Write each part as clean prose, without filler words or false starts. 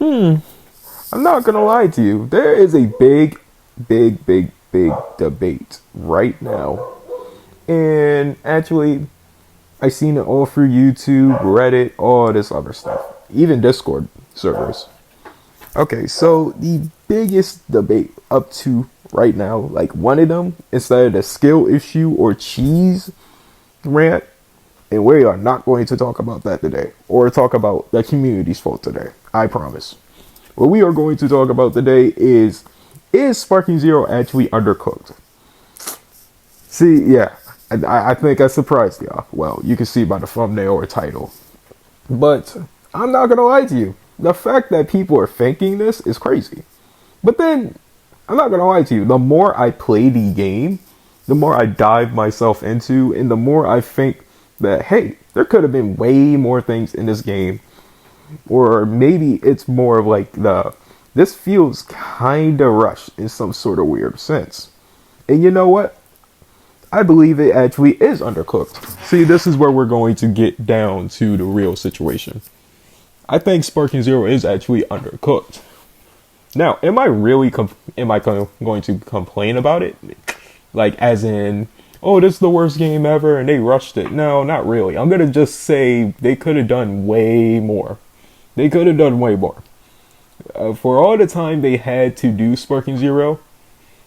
I'm not gonna lie to you. There is a big debate right now. And actually, I seen it all through YouTube, Reddit, all this other stuff. Even Discord servers. Okay, so the biggest debate up to right now, like one of them, instead of the skill issue or cheese rant, and we are not going to talk about that today, or talk about the community's fault today. I promise. What we are going to talk about today is Sparking Zero actually undercooked? See, yeah, I think I surprised y'all. Well, you can see by the thumbnail or title. But I'm not gonna lie to you. The fact that people are thinking this is crazy. But then, I'm not gonna lie to you. The more I play the game, the more I dive myself into, and the more I think that, hey, there could have been way more things in this game. Or maybe it's more of like this feels kinda rushed in some sort of weird sense. And you know what? I believe it actually is undercooked. See, this is where we're going to get down to the real situation. I think Sparking Zero is actually undercooked. Now, am I really going to complain about it? Like, as in, oh, this is the worst game ever and they rushed it. No, not really. I'm going to just say they could have done way more. They could have done way more. For all the time they had to do Sparking Zero,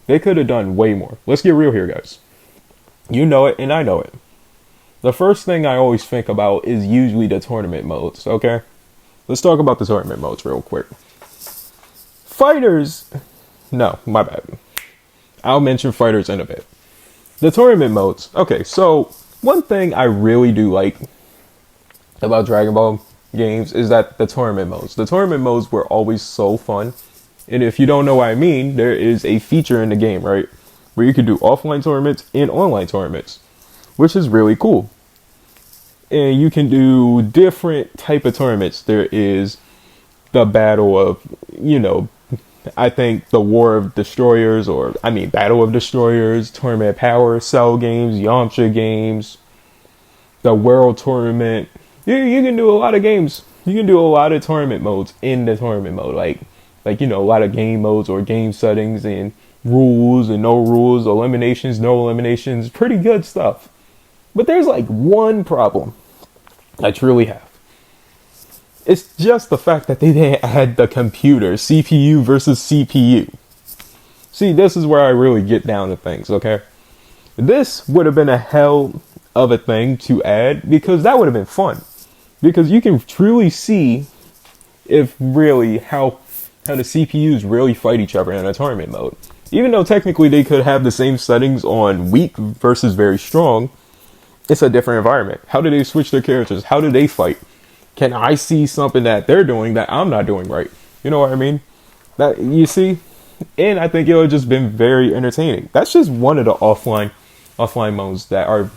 they could have done way more. Let's get real here, guys. You know it, and I know it. The first thing I always think about is usually the tournament modes, okay? Let's talk about the tournament modes real quick. Fighters... No, my bad. I'll mention fighters in a bit. The tournament modes. Okay, so one thing I really do like about Dragon Ball games is that the tournament modes. The tournament modes were always so fun. And if you don't know what I mean, there is a feature in the game, right? Where you can do offline tournaments and online tournaments, which is really cool. And you can do different type of tournaments. There is the battle of, I think the War of Destroyers, Battle of Destroyers, Tournament Power, Cell games, Yamcha games, the World Tournament. You can do a lot of games. You can do a lot of tournament modes in the tournament mode, like a lot of game modes or game settings and rules and no rules, eliminations, no eliminations, pretty good stuff. But there's like one problem I truly have. It's just the fact that they didn't add the computer, CPU versus CPU. See, this is where I really get down to things, okay? This would have been a hell of a thing to add because that would have been fun. Because you can truly see if really how the CPUs really fight each other in a tournament mode. Even though technically they could have the same settings on weak versus very strong, it's a different environment. How do they switch their characters? How do they fight? Can I see something that they're doing that I'm not doing right? You know what I mean? That you see? And I think it would just been very entertaining. That's just one of the offline modes that are,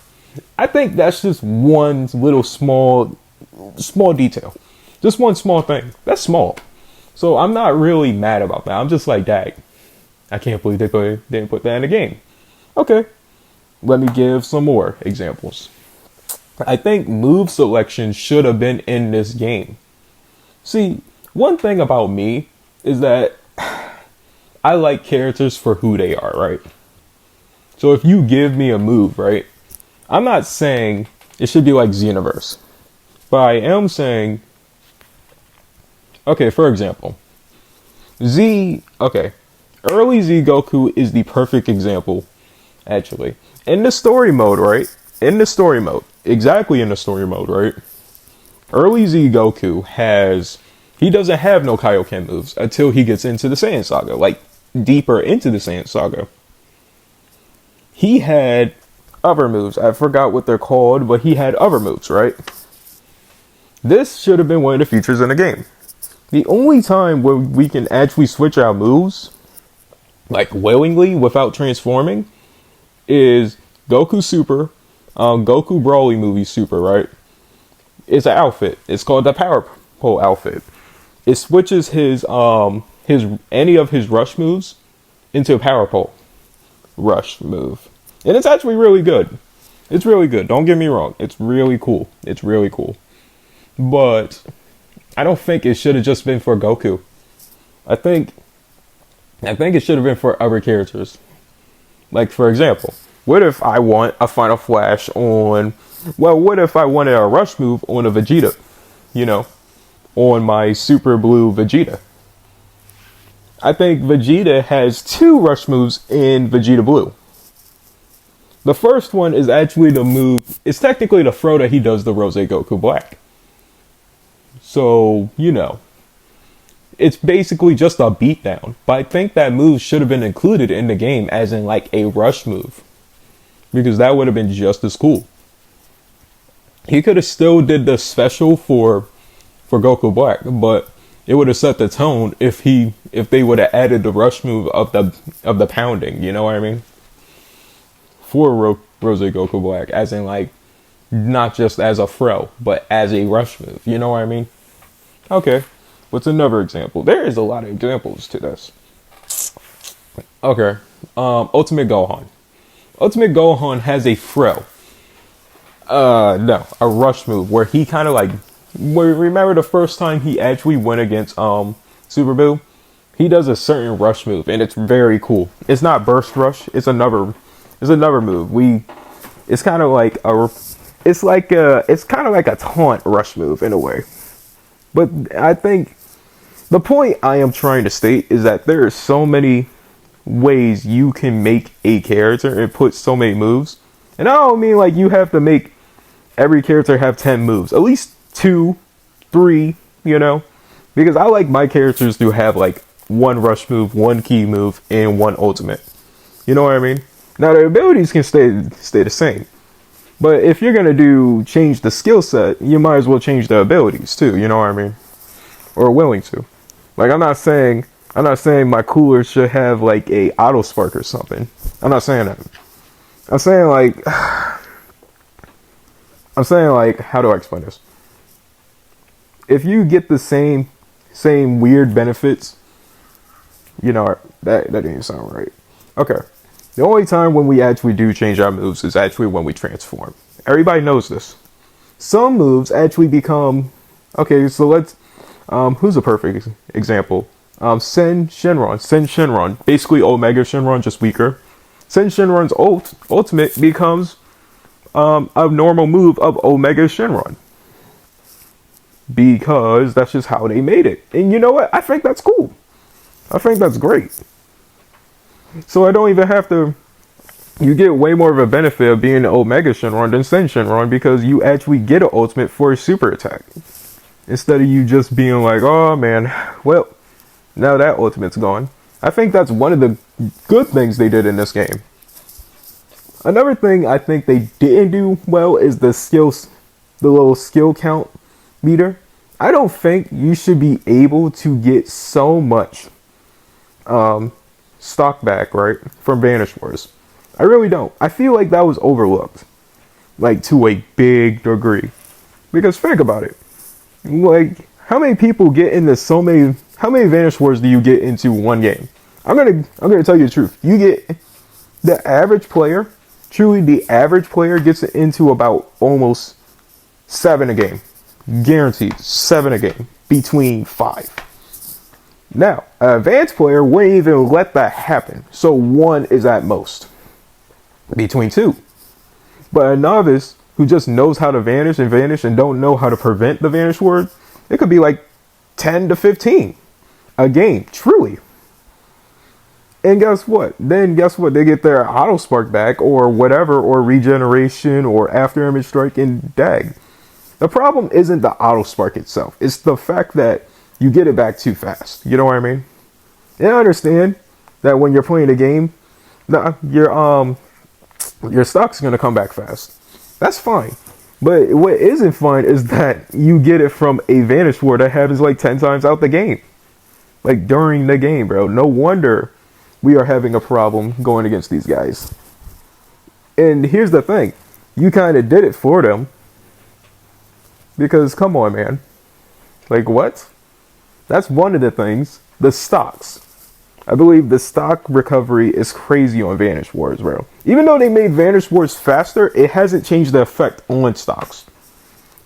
I think that's just one little small detail. Just one small thing. That's small. So I'm not really mad about that. I'm just like, dang, I can't believe they didn't put that in the game. Okay, let me give some more examples. I think move selection should have been in this game. See, one thing about me is that I like characters for who they are, right? So if you give me a move, right, I'm not saying it should be like Xenoverse, but I am saying, okay, for example, early Z Goku is the perfect example, actually. In the story mode, right? Exactly in the story mode, right? Early Z Goku he doesn't have no Kaioken moves until he gets into the Saiyan Saga, like deeper into the Saiyan Saga. He had other moves. I forgot what they're called, but he had other moves, right? This should have been one of the features in the game. The only time where we can actually switch our moves, like willingly without transforming, is Goku Super, Goku Broly movie Super, right? It's an outfit. It's called the Power Pole outfit. It switches his any of his rush moves into a Power Pole rush move. And it's actually really good. It's really good. Don't get me wrong. It's really cool. But I don't think it should have just been for Goku. I think I think it should have been for other characters. Like, for example, what if I want a Final Flash on, well, what if I wanted a rush move on a Vegeta, you know, on my Super Blue Vegeta? I think Vegeta has two rush moves in Vegeta Blue. The first one is actually the move, it's technically the throw that he does the Rose Goku Black. So, you know, it's basically just a beatdown. But I think that move should have been included in the game as in like a rush move. Because that would have been just as cool. He could have still did the special for Goku Black, but it would have set the tone if they would have added the rush move of the pounding, you know what I mean? For Rose Goku Black, as in like not just as a throw, but as a rush move, you know what I mean? Okay, what's another example? There is a lot of examples to this. Okay, Ultimate Gohan. Ultimate Gohan has a throw. No, a rush move where he kind of like, remember the first time he actually went against Super Boo? He does a certain rush move and it's very cool. It's not burst rush. It's another move. It's kind of like it's kind of like a taunt rush move in a way. But I think the point I am trying to state is that there are so many ways you can make a character and put so many moves. And I don't mean like you have to make every character have 10 moves. At least 2, 3, you know? Because I like my characters to have like one rush move, one key move, and one ultimate. You know what I mean? Now their abilities can stay the same. But if you're gonna change the skill set, you might as well change the abilities too, you know what I mean? Or willing to. Like I'm not saying my cooler should have like a auto spark or something. I'm not saying that. I'm saying like how do I explain this? If you get the same weird benefits, you know, that didn't sound right. Okay. The only time when we actually do change our moves is actually when we transform. Everybody knows this. Some moves actually become, okay, so let's, who's a perfect example? Sen Shenron, basically Omega Shenron, just weaker. Sen Shenron's ultimate becomes a normal move of Omega Shenron. Because that's just how they made it. And you know what? I think that's cool. I think that's great. So I don't even have to, you get way more of a benefit of being an Omega Shenron than Sen Shenron because you actually get an ultimate for a super attack. Instead of you just being like, oh man, well, now that ultimate's gone. I think that's one of the good things they did in this game. Another thing I think they didn't do well is the little skill count meter. I don't think you should be able to get so much stock back, right, from Vanish Wars. I really don't. I feel like that was overlooked, like to a big degree. Because think about it, like how many people get into how many Vanish Wars do you get into one game? I'm gonna tell you the truth. You get the average player, truly the average player gets into about almost 7 a game, guaranteed 7 a game, between 5. Now, an advanced player wouldn't even let that happen. So 1 is at most. Between 2. But a novice who just knows how to vanish and don't know how to prevent the vanish word, it could be like 10 to 15 a game, truly. And guess what? Then guess what? They get their auto spark back or whatever, or regeneration or after image strike and dag. The problem isn't the auto spark itself. It's the fact that you get it back too fast. You know what I mean? And I understand that when you're playing a game, your stock's gonna come back fast. That's fine. But what isn't fine is that you get it from a Vanish Ward that happens like 10 times out the game. Like during the game, bro. No wonder we are having a problem going against these guys. And here's the thing. You kind of did it for them. Because come on, man. Like what? That's one of the things. The stocks. I believe the stock recovery is crazy on Vanish Wars, bro. Even though they made Vanish Wars faster, it hasn't changed the effect on stocks.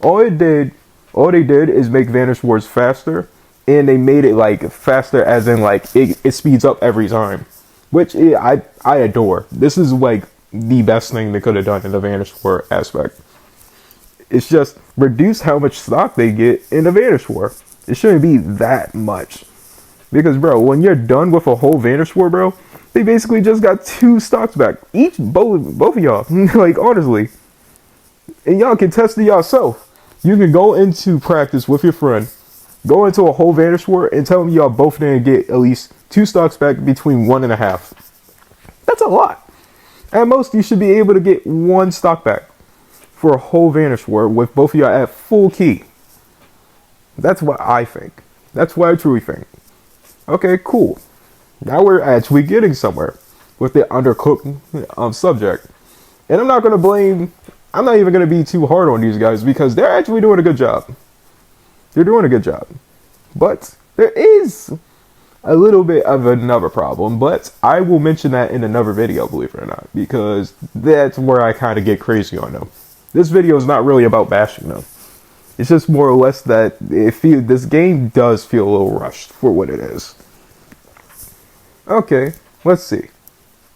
All it did All they did is make Vanish Wars faster, and they made it like faster as in like it speeds up every time, which I adore. This is like the best thing they could have done in the Vanish War aspect. It's just reduce how much stock they get in the Vanish War. It shouldn't be that much. Because, bro, when you're done with a whole Vanish War, bro, they basically just got 2 stocks back. Both of y'all. Like, honestly. And y'all can test it yourself. You can go into practice with your friend, go into a whole Vanish War, and tell them y'all both didn't get at least 2 stocks back between 1.5. That's a lot. At most, you should be able to get 1 stock back for a whole Vanish War with both of y'all at full key. That's what I think. That's what I truly think. Okay, cool. Now we're actually getting somewhere with the undercooked subject. And I'm not even going to be too hard on these guys because they're actually doing a good job. They're doing a good job. But there is a little bit of another problem, but I will mention that in another video, believe it or not, because that's where I kind of get crazy on them. This video is not really about bashing them. It's just more or less that this game does feel a little rushed for what it is. Okay, let's see.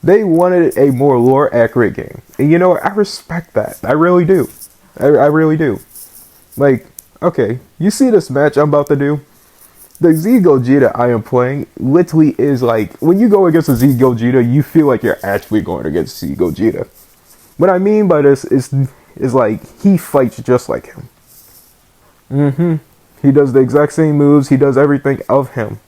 They wanted a more lore accurate game. And you know what? I respect that. I really do. I really do. Like, okay, you see this match I'm about to do? The Z Gogeta I am playing literally is like, when you go against a Z Gogeta, you feel like you're actually going against Z Gogeta. What I mean by this is like, he fights just like him. He does the exact same moves. He does everything of him.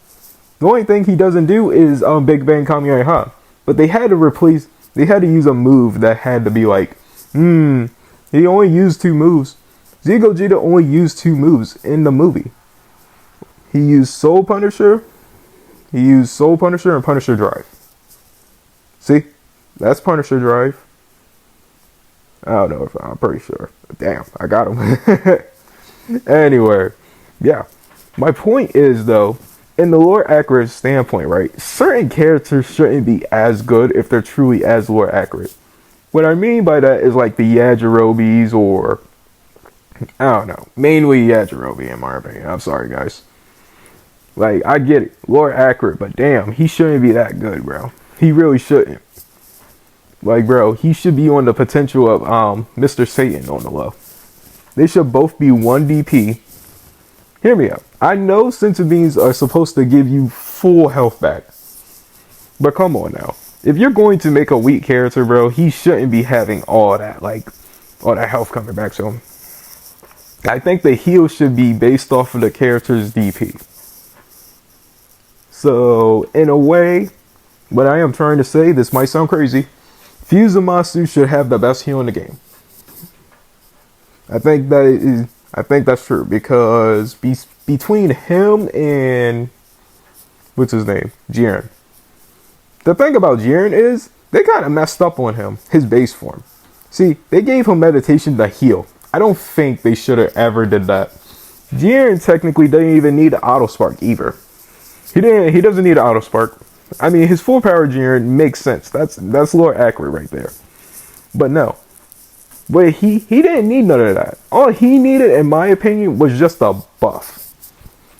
The only thing he doesn't do is Big Bang Kamehameha. But they had to use a move that had to be like, he only used 2 moves. Z Gogeta only used 2 moves in the movie. He used Soul Punisher. He used Soul Punisher and Punisher Drive. See? That's Punisher Drive. I don't know if I'm pretty sure. Damn, I got him. Anyway, yeah. My point is, though, in the lore accurate standpoint, right? Certain characters shouldn't be as good if they're truly as lore accurate. What I mean by that is like the Yajirobis or, I don't know, mainly Yajirobe in my opinion. I'm sorry, guys. Like, I get it, lore accurate, but damn, he shouldn't be that good, bro. He really shouldn't. Like, bro, he should be on the potential of Mr. Satan on the low. They should both be 1 DP. Hear me out. I know Senzu Beans are supposed to give you full health back. But come on now. If you're going to make a weak character, bro, he shouldn't be having all that health coming back to him. I think the heal should be based off of the character's DP. So, in a way, what I am trying to say, this might sound crazy, Fusamasu should have the best heal in the game. I think that's true because between him and what's his name, Jiren. The thing about Jiren is they kind of messed up on him, his base form. See, they gave him meditation to heal. I don't think they should have ever did that. Jiren technically doesn't even need an auto spark either. He doesn't need an auto spark. I mean, his full power Jiren makes sense. That's lore accurate right there. But no. But he didn't need none of that. All he needed, in my opinion, was just a buff.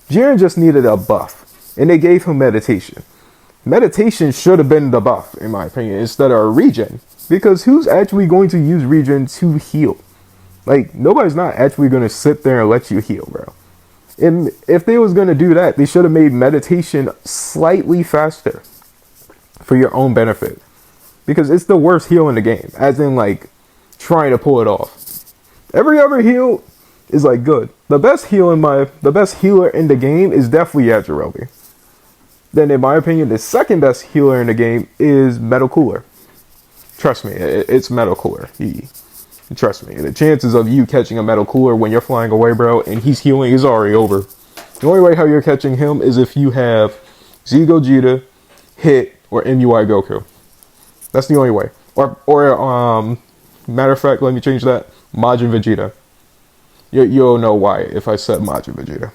Jiren just needed a buff. And they gave him meditation. Meditation should have been the buff, in my opinion, instead of a regen. Because who's actually going to use regen to heal? Like, nobody's not actually going to sit there and let you heal, bro. And if they was going to do that, they should have made meditation slightly faster. For your own benefit. Because it's the worst heal in the game. As in, like, trying to pull it off. Every other heal is like good. The best healer in the game is definitely Yajirobe. Then in my opinion, the second best healer in the game is Metal Cooler. Trust me, it's Metal Cooler. Trust me, the chances of you catching a Metal Cooler when you're flying away, bro, and he's healing is already over. The only way how you're catching him is if you have Z Gogeta, Hit, or MUI Goku. That's the only way. Or matter of fact, let me change that. Majin Vegeta. You'll know why if I said Majin Vegeta.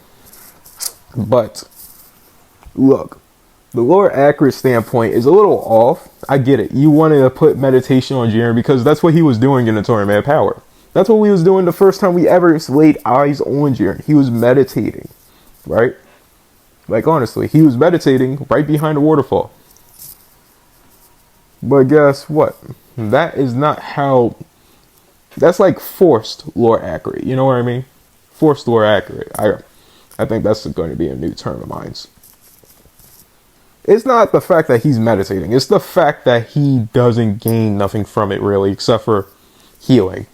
But, look. The lore accurate standpoint is a little off. I get it. You wanted to put meditation on Jiren because that's what he was doing in the Tournament of Power. That's what we was doing the first time we ever laid eyes on Jiren. He was meditating, right? Like, honestly, he was meditating right behind the waterfall. But guess what? That is not how... That's like forced lore accurate. You know what I mean? Forced lore accurate. I think that's going to be a new term of mine. It's not the fact that he's meditating. It's the fact that he doesn't gain nothing from it, really, except for healing.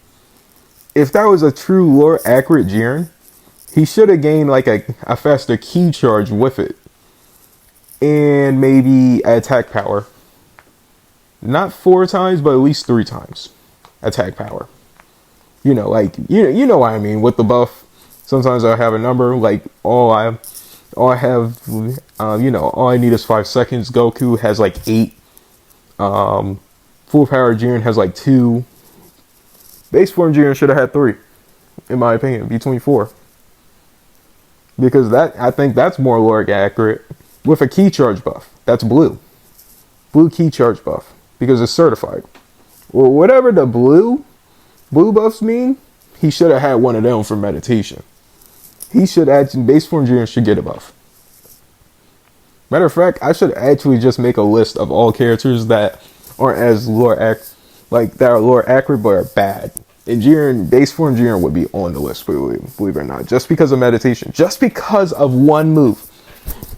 If that was a true lore accurate Jiren, he should have gained like a faster ki charge with it. And maybe attack power. Not 4 times, but at least 3 times attack power. You know, like, you know what I mean with the buff. Sometimes I have a number, like, all I have, all I need is 5 seconds. Goku has like 8. Full power Jiren has like 2. Base form Jiren should have had 3, in my opinion, between 4. Because I think that's more lore accurate with a ki charge buff. That's blue. Blue ki charge buff. Because it's certified. Well, whatever the blue buffs mean, he should have had one of them for meditation. He should actually, base form Jiren should get a buff. Matter of fact, I should actually just make a list of all characters that aren't as that are lore accurate but are bad. And Jiren, base form Jiren would be on the list, believe it or not. Just because of meditation. Just because of one move.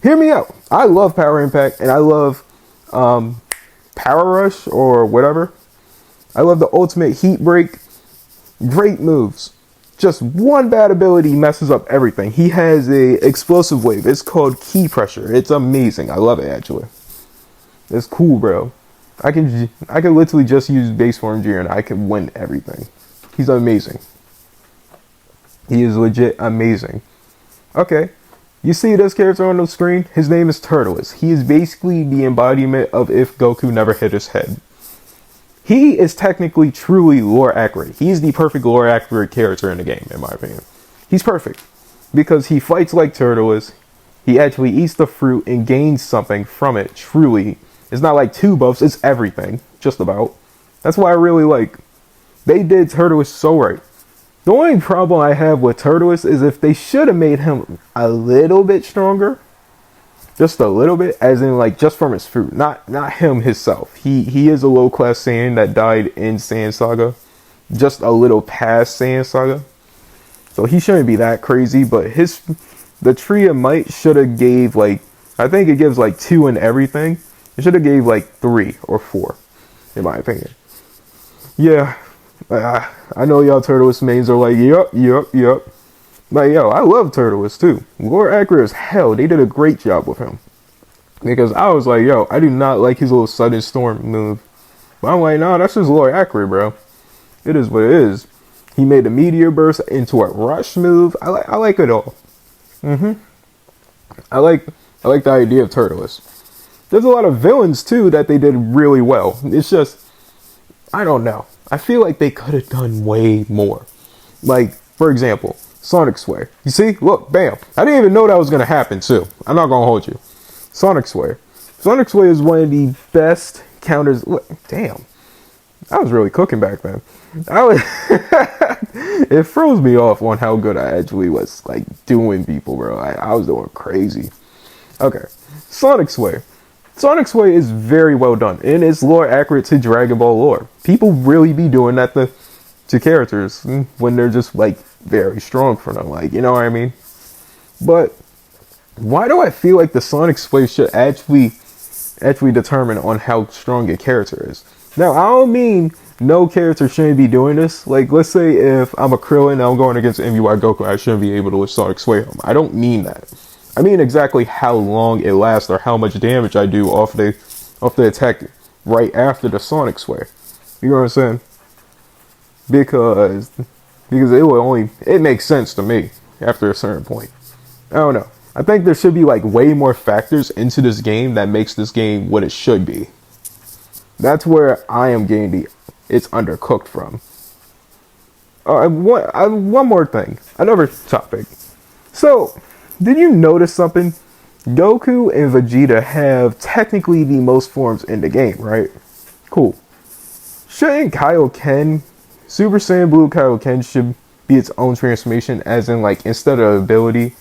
Hear me out. I love Power Impact and I love Power Rush or whatever. I love the Ultimate Heat Break. Great moves. Just one bad ability messes up everything. He has a explosive wave. It's called Ki Pressure. It's amazing. I love it, actually. It's cool, bro. I can literally just use base form Jiren. I can win everything. He's amazing. He is legit amazing. Okay. You see this character on the screen? His name is Turtles. He is basically the embodiment of if Goku never hit his head. He is technically truly lore accurate. He's the perfect lore accurate character in the game, in my opinion. He's perfect. Because he fights like Turtles. He actually eats the fruit and gains something from it, truly. It's not like 2 buffs, it's everything. Just about. That's why I really like. They did Turtles so right. The only problem I have with Turtles is if they should have made him a little bit stronger. Just a little bit, as in like just from his fruit, not him himself. He is a low class Saiyan that died in Saiyan Saga, just a little past Saiyan Saga. So he shouldn't be that crazy, but the Tree of Might should have gave like, I think it gives like 2 in everything. It should have gave like 3 or 4, in my opinion. Yeah, I know y'all Turtles mains are like, yup. Like, yo, I love Turtles too. Lore accurate as hell. They did a great job with him. Because I was like, yo, I do not like his little sudden storm move. But I'm like, nah, that's just lore accurate, bro. It is what it is. He made the meteor burst into a rush move. I like it all. I like the idea of Turtles. There's a lot of villains too that they did really well. It's just, I don't know. I feel like they could have done way more. Like, for example, Sonic Sway. You see? Look, bam. I didn't even know that was going to happen, too. I'm not going to hold you. Sonic Sway. Sonic Sway is one of the best counters. Look, damn. I was really cooking back then. It throws me off on how good I actually was, like, doing people, bro. I was doing crazy. Okay. Sonic Sway. Sonic Sway is very well done. And it's lore accurate to Dragon Ball lore. People really be doing that to characters when they're just, like, very strong for them, like, you know what I mean? But why do I feel like the Sonic Sway should actually determine on how strong a character is? Now, I don't mean no character shouldn't be doing this. Like, let's say if I'm a Krillin and I'm going against MUI Goku, I shouldn't be able to Sonic Sway him. I don't mean that. I mean exactly how long it lasts or how much damage I do off the attack right after the Sonic Sway. You know what I'm saying? Because it makes sense to me after a certain point. I don't know. I think there should be like way more factors into this game that makes this game what it should be. That's where I am getting it's undercooked from. One more thing. Another topic. So, did you notice something? Goku and Vegeta have technically the most forms in the game, right? Cool. Shouldn't Kaioken Super Saiyan Blue Kaioken should be its own transformation, as in like instead of ability.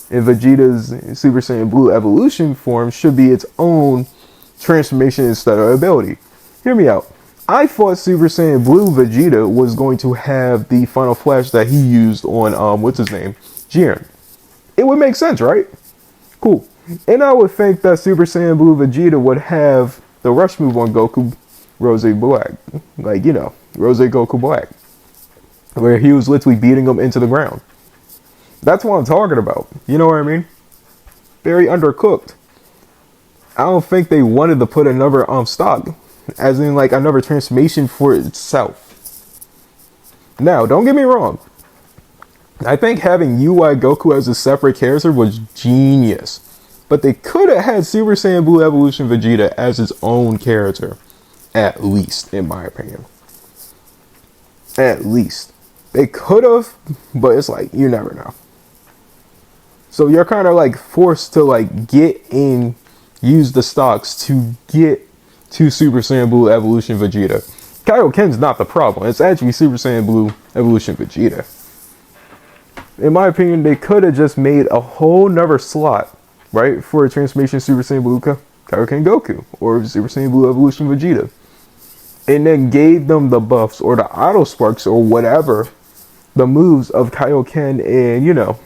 And Vegeta's Super Saiyan Blue evolution form should be its own transformation instead of ability. Hear me out. I thought Super Saiyan Blue Vegeta was going to have the final flash that he used on what's his name? Jiren. It would make sense, right? Cool. And I would think that Super Saiyan Blue Vegeta would have the rush move on Goku Rose Black. Like, you know, Rose Goku Black. Where he was literally beating him into the ground. That's what I'm talking about. You know what I mean? Very undercooked. I don't think they wanted to put another stock, as in like another transformation for itself. Now, don't get me wrong. I think having UI Goku as a separate character was genius. But they could have had Super Saiyan Blue Evolution Vegeta as his own character. At least, in my opinion. At least. They could have, but it's like, you never know. So you're kind of like forced to like use the stocks to get to Super Saiyan Blue Evolution Vegeta. Kaioken's not the problem. It's actually Super Saiyan Blue Evolution Vegeta. In my opinion, they could have just made a whole nother slot, right, for a transformation Super Saiyan Blue Kaioken Goku or Super Saiyan Blue Evolution Vegeta. And then gave them the buffs or the auto sparks or whatever, the moves of Kaioken and, you know.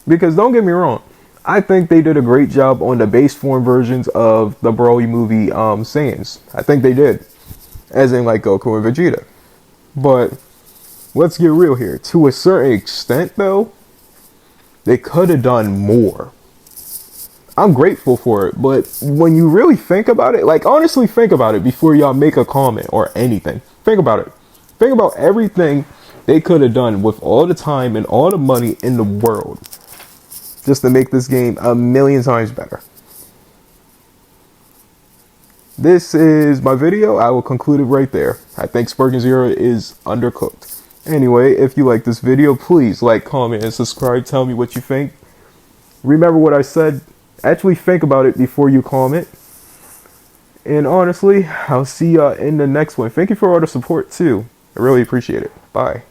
Because don't get me wrong, I think they did a great job on the base form versions of the Broly movie Saiyans. I think they did. As in like Goku and Vegeta. But let's get real here. To a certain extent though, they could have done more. I'm grateful for it, but when you really think about it, like honestly think about it before y'all make a comment or anything. Think about it. Think about everything they could have done with all the time and all the money in the world just to make this game a million times better. This is my video. I will conclude it right there. I think Sparking Zero is undercooked. Anyway, if you like this video, please like, comment, and subscribe. Tell me what you think. Remember what I said. Actually think about it before you comment. And honestly, I'll see y'all in the next one. Thank you for all the support too. I really appreciate it. Bye.